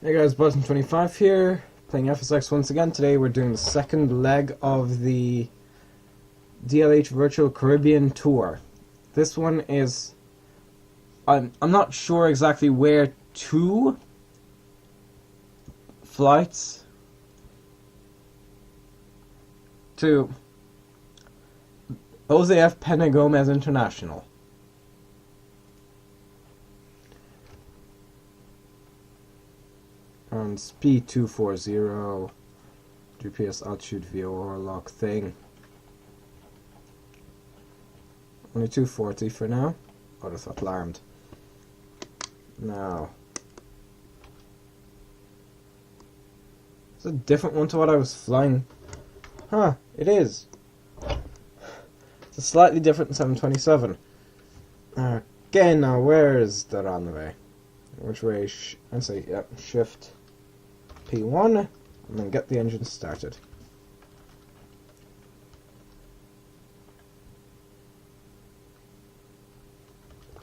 Hey guys, Button25 here, playing FSX once again. Today we're doing the second leg of the DLH Virtual Caribbean Tour. This one is... I'm not sure exactly where to. Flights to Jose F. Pena Gomez International. On speed 240, GPS altitude VOR lock thing. Only 240 for now. Oh, that's alarmed. Now, it's a different one to what I was flying. Huh, it is. It's a slightly different 727. Okay, now where is the runway? Which way? I'd say, yep, shift P1, and then get the engine started.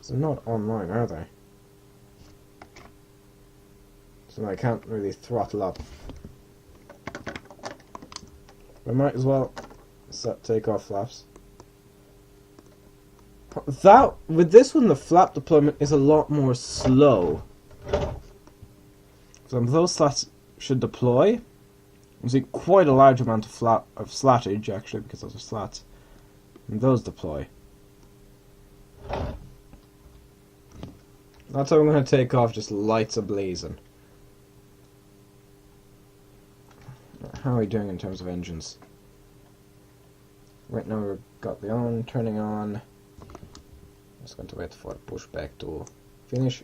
They're not online, are they? So I can't really throttle up. I might as well set takeoff flaps. With this one, the flap deployment is a lot more slow. So those slats should deploy. You see quite a large amount of slattage, actually, because those are slats. And those deploy. That's how I'm going to take off, just lights ablazing. How are we doing in terms of engines? Right now we've got the on, turning on. Just going to wait for the pushback to finish.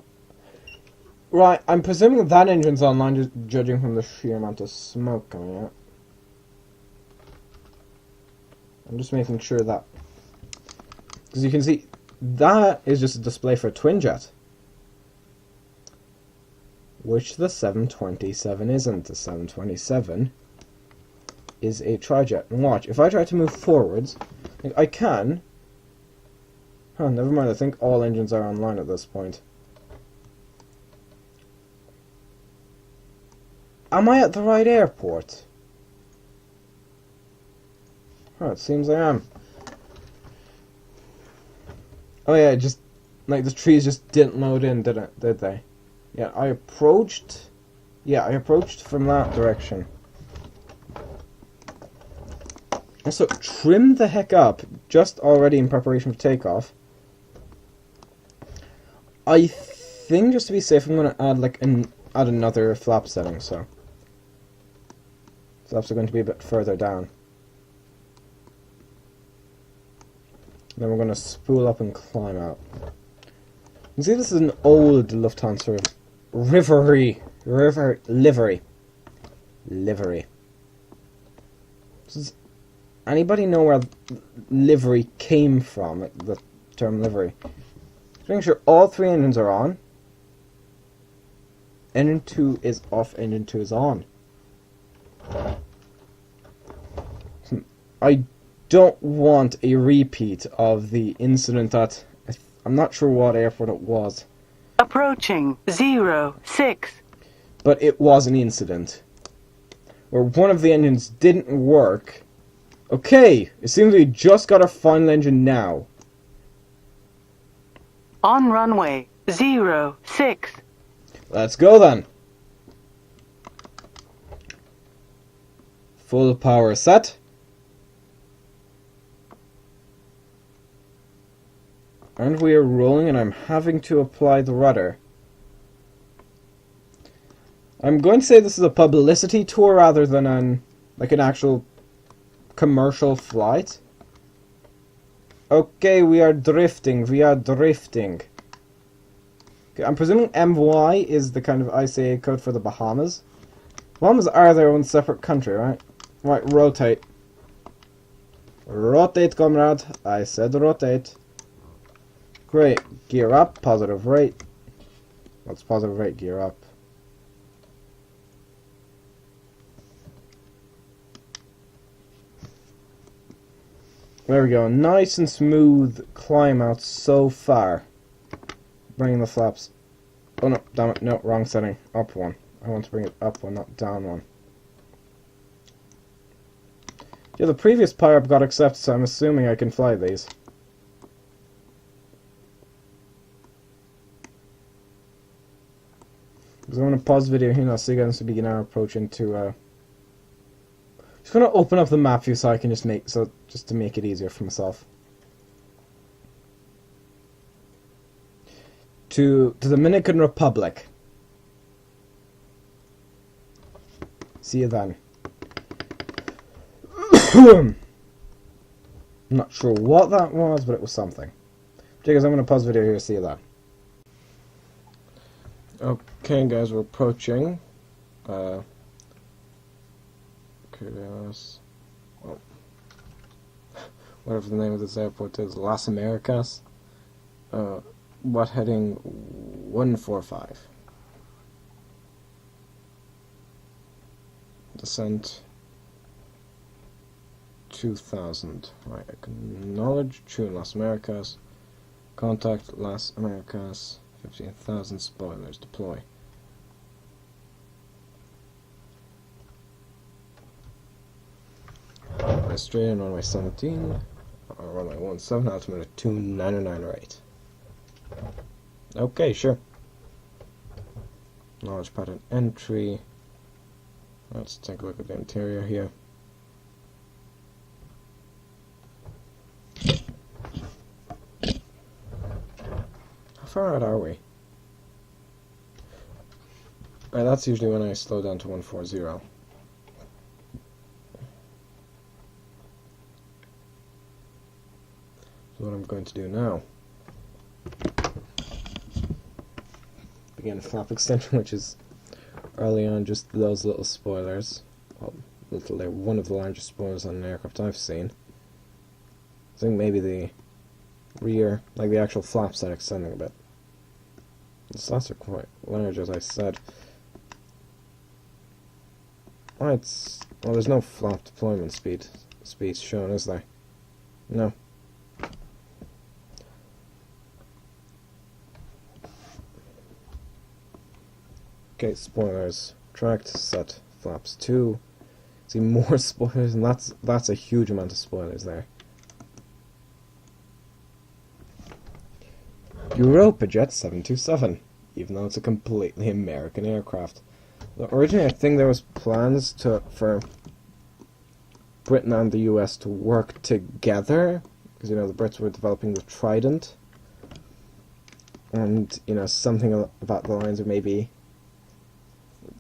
Right, I'm presuming that engine's online, just judging from the sheer amount of smoke coming out. I'm just making sure that... because you can see, that is just a display for a twin jet. Which the 727 isn't. The 727 is a trijet. And watch, if I try to move forwards, I can... Huh, never mind, I think all engines are online at this point. Am I at the right airport? Huh, it seems I am. Oh yeah, just... like, the trees just didn't load in, did they? Yeah, I approached... yeah, I approached from that direction. Also, trim the heck up, just already in preparation for takeoff. I think, just to be safe, I'm going to add, like, add another flap setting, so... flaps are going to be a bit further down. Then we're going to spool up and climb out. You see, this is an old Lufthansa livery. Does anybody know where livery came from, like the term livery? Just making sure all three engines are on. Engine 2 is off, engine 2 is on. I don't want a repeat of the incident at... I'm not sure what airport it was. Approaching 06. But it was an incident where one of the engines didn't work. Okay, it seems we just got our final engine now. On runway 06. Let's go then. Full power set. And we are rolling, and I'm having to apply the rudder. I'm going to say this is a publicity tour rather than an actual commercial flight. Okay, we are drifting. Okay, I'm presuming MY is the kind of ICA code for the Bahamas. Bahamas are their own separate country, right? Right, rotate. Rotate, comrade. I said rotate. Great. Gear up. Positive rate. What's positive rate? Gear up. There we go. Nice and smooth climb out so far. Bringing the flaps. Oh no, damn it. No, wrong setting. Up one. I want to bring it up one, not down one. Yeah, the previous power-up got accepted, so I'm assuming I can fly these. Because I'm going to pause the video here now so you guys can begin our approach into, just going to open up the map view so I can just to make it easier for myself. To the Dominican Republic. See you then. I'm not sure what that was, but it was something. Okay, guys, I'm going to pause the video here. See you then. Okay, guys, we're approaching. Well, whatever the name of this airport is, Las Americas. What heading 145? Descent 2000. Right, acknowledge. True, Las Americas. Contact Las Americas. 15,000 spoilers. Deploy. Australian runway 17. Runway 17. Altimeter 2909 right. Okay, sure. Knowledge pattern entry. Let's take a look at the interior here. How far out are we? Right, that's usually when I slow down to 140. So what I'm going to do now. Begin flap extension, which is early on just those little spoilers. Well, they're one of the largest spoilers on an aircraft I've seen. I think maybe the rear, like the actual flaps, are extending a bit. The slats are quite large, as I said. Well, there's no flap deployment speed shown, is there? No. Okay, spoilers. Tracked, set, flaps 2. See more spoilers, and that's a huge amount of spoilers there. Europa Jet 727, even though it's a completely American aircraft. Originally, I think there was plans for Britain and the US to work together, because, you know, the Brits were developing the Trident, and, you know, something about the lines of maybe...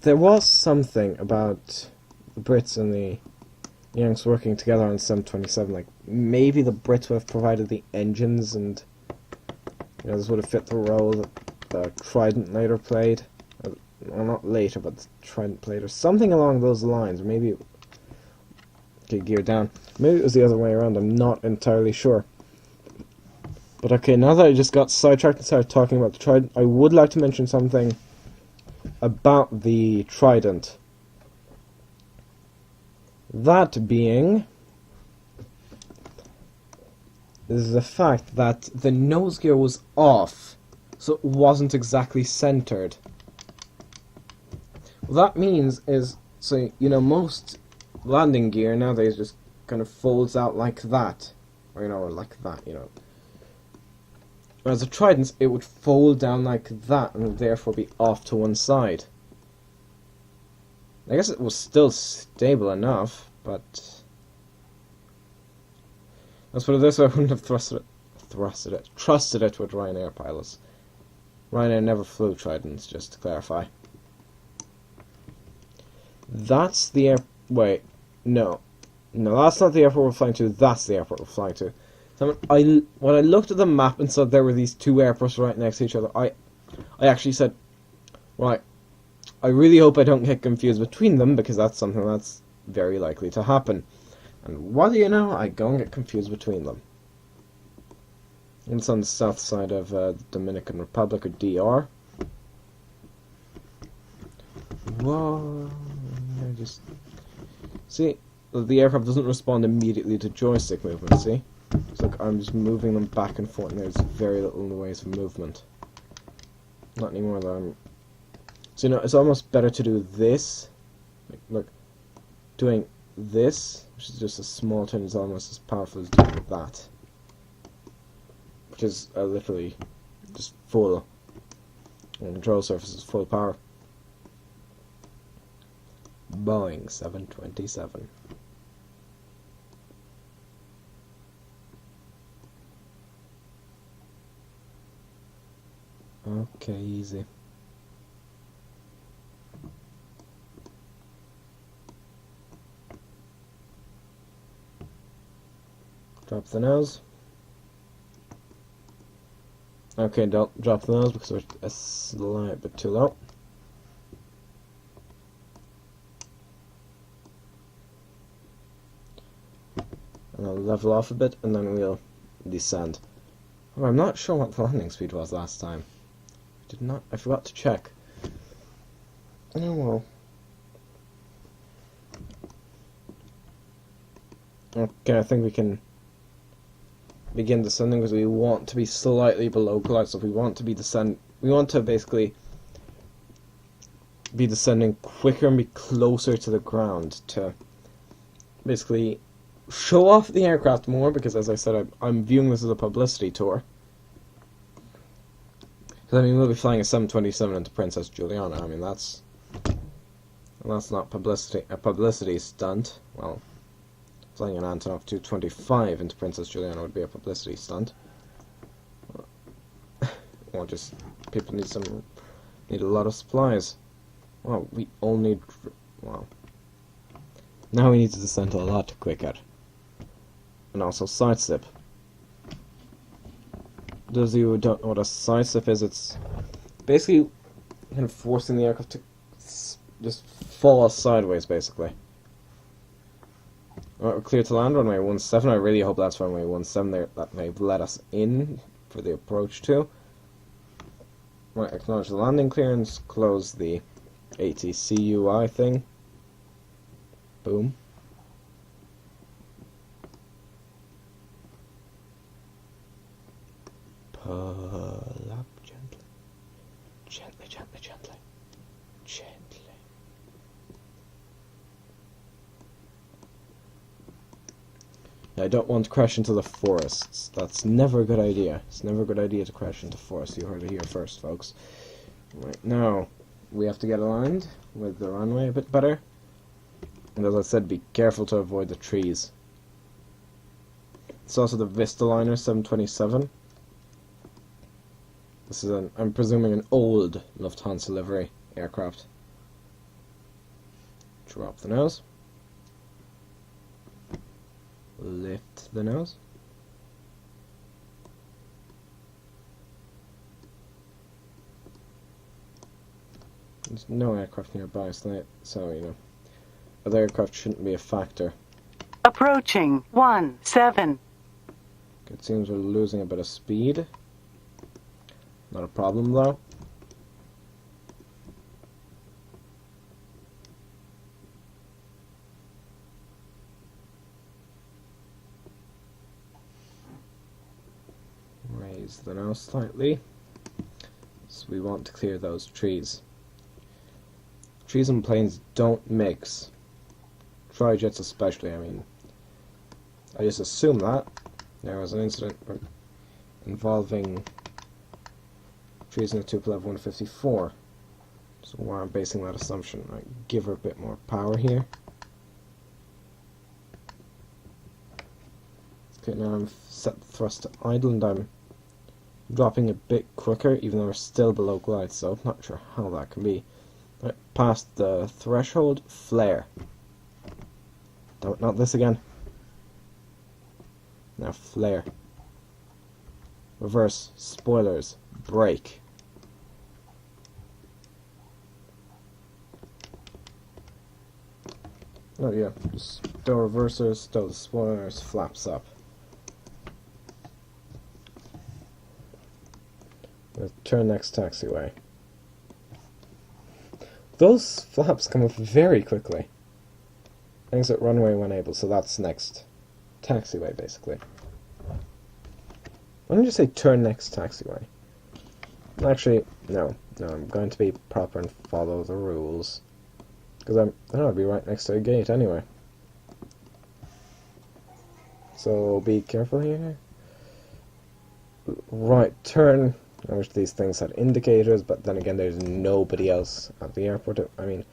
There was something about the Brits and the Yanks working together on 727, like, maybe the Brits would have provided the engines, and, you know, this would have fit the role that the Trident later played. Well, not later, but the Trident played, or something along those lines. Maybe it... Okay, gear down. Maybe it was the other way around, I'm not entirely sure. But okay, now that I just got sidetracked and started talking about the Trident, I would like to mention something about the Trident. That being... is the fact that the nose gear was off, so it wasn't exactly centered. What that means is, so, you know, most landing gear nowadays just kind of folds out like that. Or, you know, or like that, you know. Whereas the Tridents, it would fold down like that and would therefore be off to one side. I guess it was still stable enough, but... Let's put it this way, I wouldn't have trusted it with Ryanair pilots. Ryanair never flew Tridents, just to clarify. That's the air... Wait, no. No, that's not the airport we're flying to, that's the airport we're flying to. So when I looked at the map and saw there were these two airports right next to each other, I actually said, right, I really hope I don't get confused between them, because that's something that's very likely to happen. And what do you know, I go and get confused between them. And it's on the south side of the Dominican Republic, or DR. Whoa, I just... See, the aircraft doesn't respond immediately to joystick movement, see? It's like I'm just moving them back and forth, and there's very little in the ways of movement. Not anymore, though. So, you know, it's almost better to do this. Like, look, doing this, which is just a small turn, is almost as powerful as doing that. Which is literally just full. And control surface is full power. Boeing 727. Okay, easy. Drop the nose. Okay, don't drop the nose because we're a slight bit too low. And I'll level off a bit and then we'll descend. Oh, I'm not sure what the landing speed was last time. I forgot to check. Oh well. Okay, I think we can begin descending because we want to be slightly below cloud. So if we want to be we want to basically be descending quicker and be closer to the ground to basically show off the aircraft more, because as I said, I'm viewing this as a publicity tour. Because I mean, we'll be flying a 727 into Princess Juliana. I mean, that's not a publicity stunt. Well, flying an Antonov 225 into Princess Juliana would be a publicity stunt. Or just people need a lot of supplies. Well, we all need. Well, now we need to descend a lot quicker, and also sidestep. Those of you who don't know what a sidestep is, it's basically kind of forcing the aircraft to just fall sideways, basically. Alright, we're clear to land, runway 17. I really hope that's runway 17 there, that they've let us in for the approach to. Right, acknowledge the landing clearance, close the ATCUI thing. Boom. Pull up gently. Gently, gently, gently. Gently. I don't want to crash into the forests. That's never a good idea. It's never a good idea to crash into forests. You heard it here first, folks. Right, now we have to get aligned with the runway a bit better. And as I said, be careful to avoid the trees. It's also the Vistaliner 727. This is I'm presuming an old Lufthansa livery aircraft. Drop the nose. Lift the nose. There's no aircraft nearby, so you know, other aircraft shouldn't be a factor. Approaching 17. It seems we're losing a bit of speed. Not a problem though. Raise the nose slightly. So we want to clear those trees. Trees and planes don't mix. Trijets especially, I mean. I just assume that. There was an incident involving trees in a Tupolev 154. So where I'm basing that assumption, I give her a bit more power here. Okay, now I'm set the thrust to idle and I'm dropping a bit quicker, even though we're still below glide, so I'm not sure how that can be. Right, past the threshold, flare. Not this again. Now flare. Reverse, spoilers, brake. Oh yeah, stow reversers, stow the spoilers, flaps up. Turn next taxiway. Those flaps come up very quickly. Exit runway when able, so that's next taxiway, basically. Why don't you say turn next taxiway? Actually, No, I'm going to be proper and follow the rules. Because I'll be right next to a gate anyway. So be careful here. Right turn. I wish these things had indicators, but then again, there's nobody else at the airport. I mean,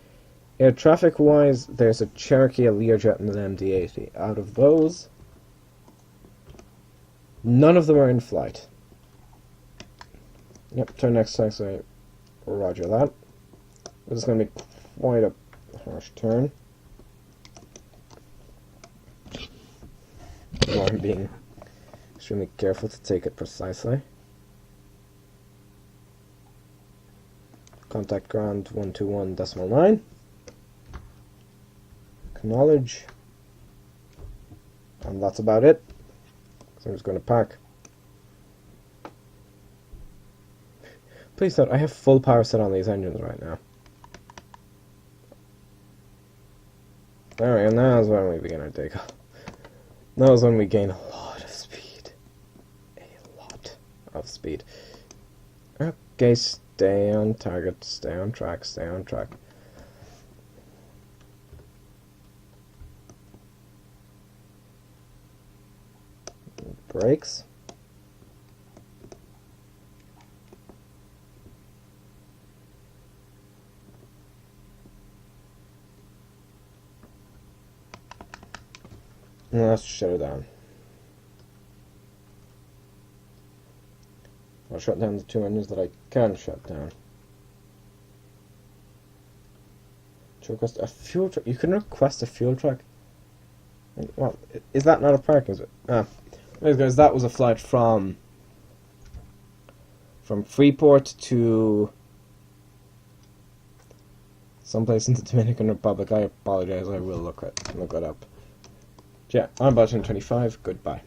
air traffic wise, there's a Cherokee, a Learjet, and an MD-80. Out of those, none of them are in flight. Yep, turn next taxiway. Roger that. This is going to be quite a harsh turn. I'm being extremely careful to take it precisely. Contact ground 121.9. Acknowledge. And that's about it. So I'm just going to park. Please note, I have full power set on these engines right now. Alright, and now is when we begin our takeoff. Now is when we gain a lot of speed. A lot of speed. Okay, stay on target, stay on track, stay on track. Brakes. Let's shut it down. I'll shut down the two engines that I can shut down. To request a fuel truck. You can request a fuel truck. Well, is that not a park? Is it? Ah, anyways, guys, that was a flight from Freeport to someplace in the Dominican Republic. I apologize. I will look it up. Yeah, I'm Button 25. Goodbye.